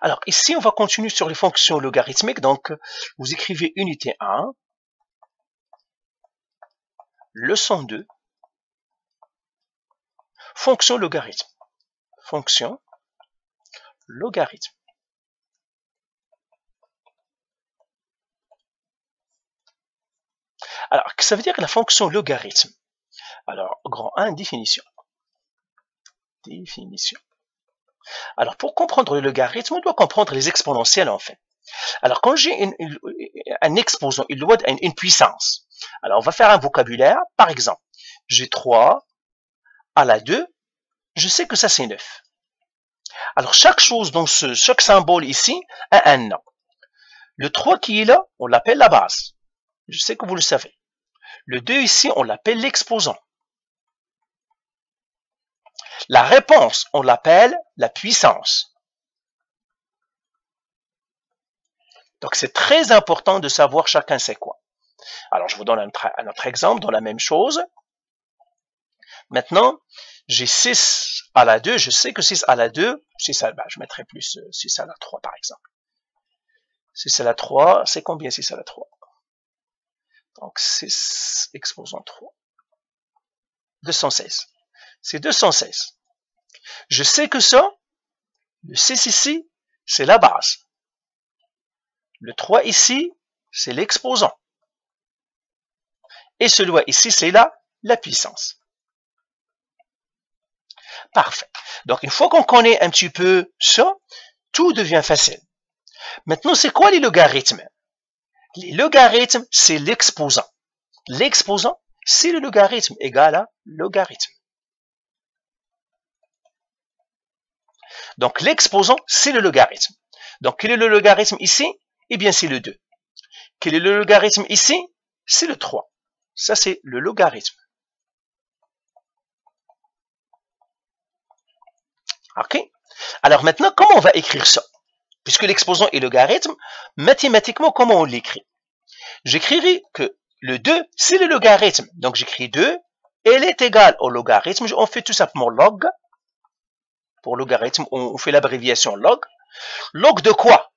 Alors, ici, on va continuer sur les fonctions logarithmiques. Donc, vous écrivez unité 1, leçon 2, fonction logarithme. Fonction logarithme. Alors, ça veut dire la fonction logarithme. Alors, grand 1, définition. Définition. Alors, pour comprendre le logarithme, on doit comprendre les exponentielles, en fait. Alors, quand j'ai un exposant, il doit être une puissance. Alors, on va faire un vocabulaire. Par exemple, j'ai 3 à la 2. Je sais que ça, c'est 9. Alors, chaque chose dans chaque symbole ici a un nom. Le 3 qui est là, on l'appelle la base. Je sais que vous le savez. Le 2 ici, on l'appelle l'exposant. La réponse, on l'appelle la puissance. Donc, c'est très important de savoir chacun c'est quoi. Alors, je vous donne un autre exemple dans la même chose. Maintenant, j'ai 6 à la 2. Je sais que 6 à la 2, 6 à, je mettrai plus 6 à la 3, par exemple. 6 à la 3, c'est combien 6 à la 3? Donc, 6 exposant 3. 216. C'est 216. Je sais que ça, le 6 ici, c'est la base. Le 3 ici, c'est l'exposant. Et celui-là ici, c'est la puissance. Parfait. Donc, une fois qu'on connaît un petit peu ça, tout devient facile. Maintenant, c'est quoi les logarithmes? Les logarithmes, c'est l'exposant. L'exposant, c'est le logarithme égal à logarithme. Donc, l'exposant, c'est le logarithme. Donc, quel est le logarithme ici? Eh bien, c'est le 2. Quel est le logarithme ici? C'est le 3. Ça, c'est le logarithme. OK? Alors maintenant, comment on va écrire ça? Puisque l'exposant est logarithme, mathématiquement, comment on l'écrit? J'écrirai que le 2, c'est le logarithme. Donc, j'écris 2, et elle est égale au logarithme. On fait tout simplement log. Pour logarithme, on fait l'abréviation log. Log de quoi?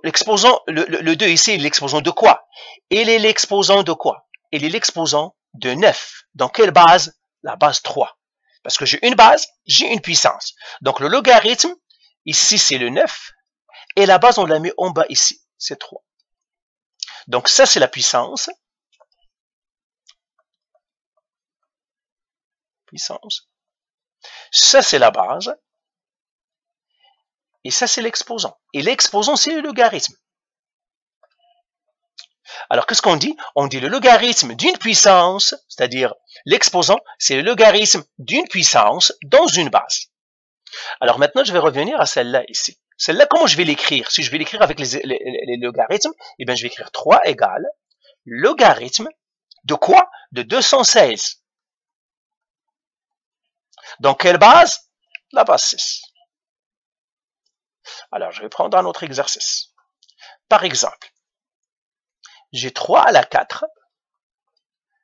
L'exposant, le 2 ici, est l'exposant de quoi? Il est l'exposant de quoi? Il est l'exposant de 9. Dans quelle base? La base 3. Parce que j'ai une base, j'ai une puissance. Donc le logarithme, ici c'est le 9, et la base on la met en bas ici, c'est 3. Donc ça c'est la puissance. Puissance. Ça c'est la base. Et ça c'est l'exposant. Et l'exposant c'est le logarithme. Alors, qu'est-ce qu'on dit? On dit le logarithme d'une puissance, c'est-à-dire l'exposant, c'est le logarithme d'une puissance dans une base. Alors maintenant, je vais revenir à celle-là ici. Celle-là, comment je vais l'écrire? Si je vais l'écrire avec les logarithmes, eh bien, je vais écrire 3 égale logarithme de quoi? De 216. Dans quelle base? La base 6. Alors, je vais prendre un autre exercice. Par exemple, j'ai 3 à la 4.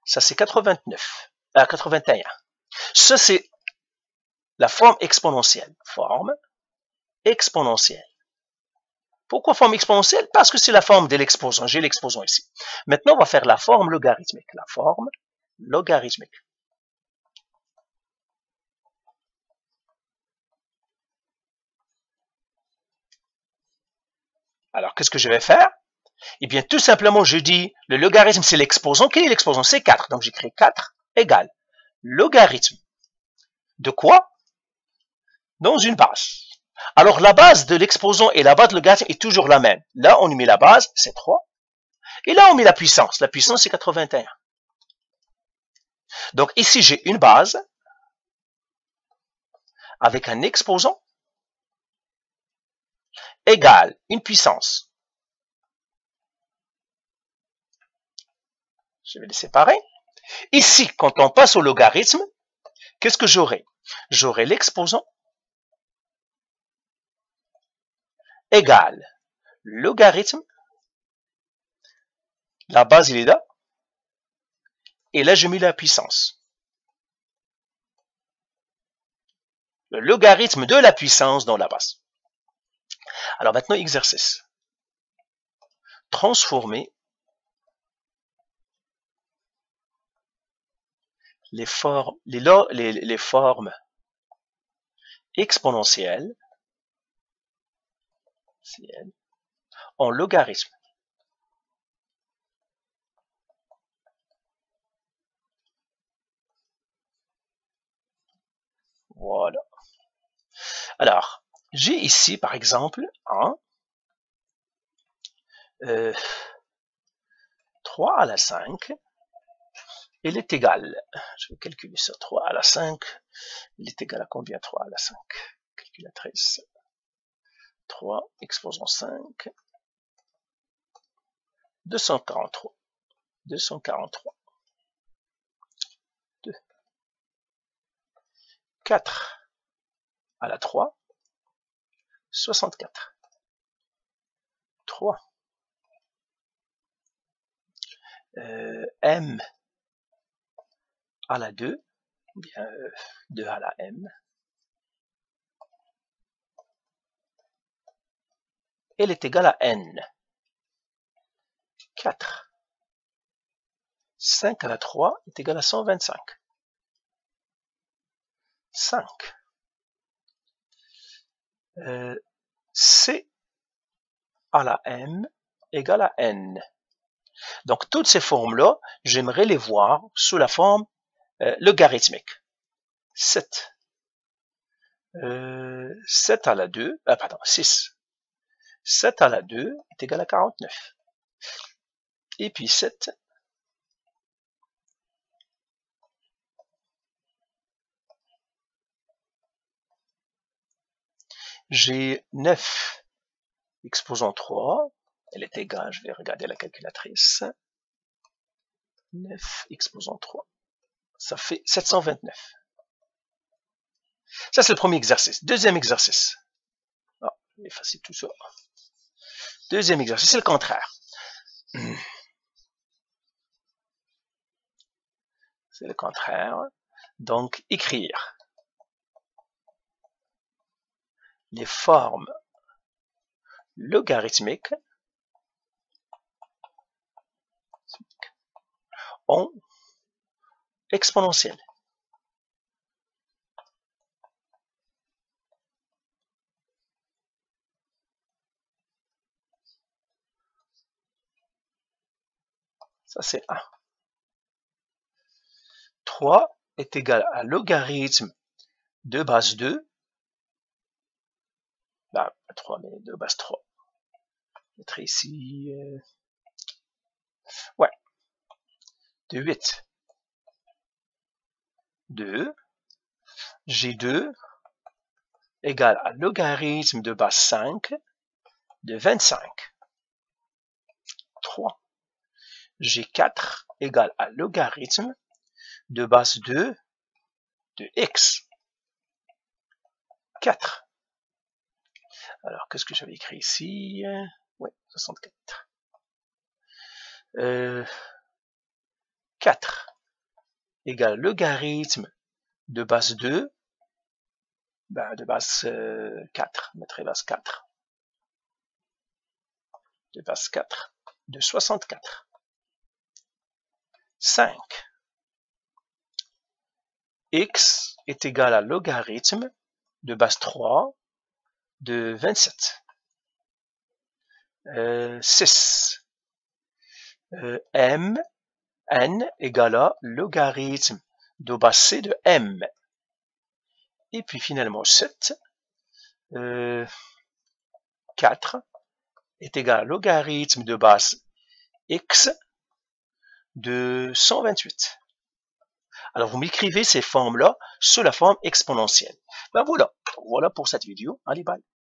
Ça, c'est 89. 81. Ça, c'est la forme exponentielle. Forme exponentielle. Pourquoi forme exponentielle? Parce que c'est la forme de l'exposant. J'ai l'exposant ici. Maintenant, on va faire la forme logarithmique. La forme logarithmique. Alors, qu'est-ce que je vais faire? Eh bien, tout simplement, je dis, le logarithme, c'est l'exposant. Quel est l'exposant? C'est 4. Donc, j'écris 4 égale logarithme. De quoi? Dans une base. Alors, la base de l'exposant et la base de logarithme est toujours la même. Là, on met la base, c'est 3. Et là, on met la puissance. La puissance, c'est 81. Donc, ici, j'ai une base avec un exposant égale une puissance. Je vais les séparer. Ici, quand on passe au logarithme, qu'est-ce que j'aurai? J'aurai l'exposant égale logarithme. La base, il est là. Et là, je mets la puissance. Le logarithme de la puissance dans la base. Alors maintenant, exercice. Transformer les formes exponentielles en logarithme. Voilà. Alors, j'ai ici, par exemple, 3 à la 5, il est égal, je vais calculer ça, 3 à la 5, il est égal à combien 3 à la 5? Calculatrice. 3, exposant 5, 243. 243. 2. 4 à la 3, 64. 3. M à la 2, ou bien 2 à la M. Elle est égale à N. 4. 5 à la 3 est égal à 125. 5. C à la M égale à N. Donc, toutes ces formes-là, j'aimerais les voir sous la forme logarithmique. 7. 7 à la 2, pardon, 6. 7 à la 2 est égal à 49. Et puis 7. J'ai 9 exposant 3. Elle est égale, je vais regarder la calculatrice. 9 exposant 3. Ça fait 729. Ça, c'est le premier exercice. Deuxième exercice. Ah, je vais effacer tout ça. Deuxième exercice, c'est le contraire. C'est le contraire. Donc, écrire les formes logarithmiques en exponentielle. Ça, c'est 1. 3 est égal à logarithme de base 2. Bah, pas 3, mais de base 3. Je mettrai ici... ouais. De 8. 2. G2 égale à logarithme de base 5 de 25. 3. G4 égale à logarithme de base 2 de x. 4. Alors, qu'est-ce que j'avais écrit ici? Oui, 64. 4 égale logarithme de base 2, de base 4, je mettrai base 4. De base 4 de 64. 5. X est égal à logarithme de base 3 de 27. 6. M, N égale à logarithme de base C de M. Et puis finalement 7. 4 est égal à logarithme de base X de 128. Alors, vous m'écrivez ces formes-là sous la forme exponentielle. Ben voilà. Voilà pour cette vidéo. Allez, bye.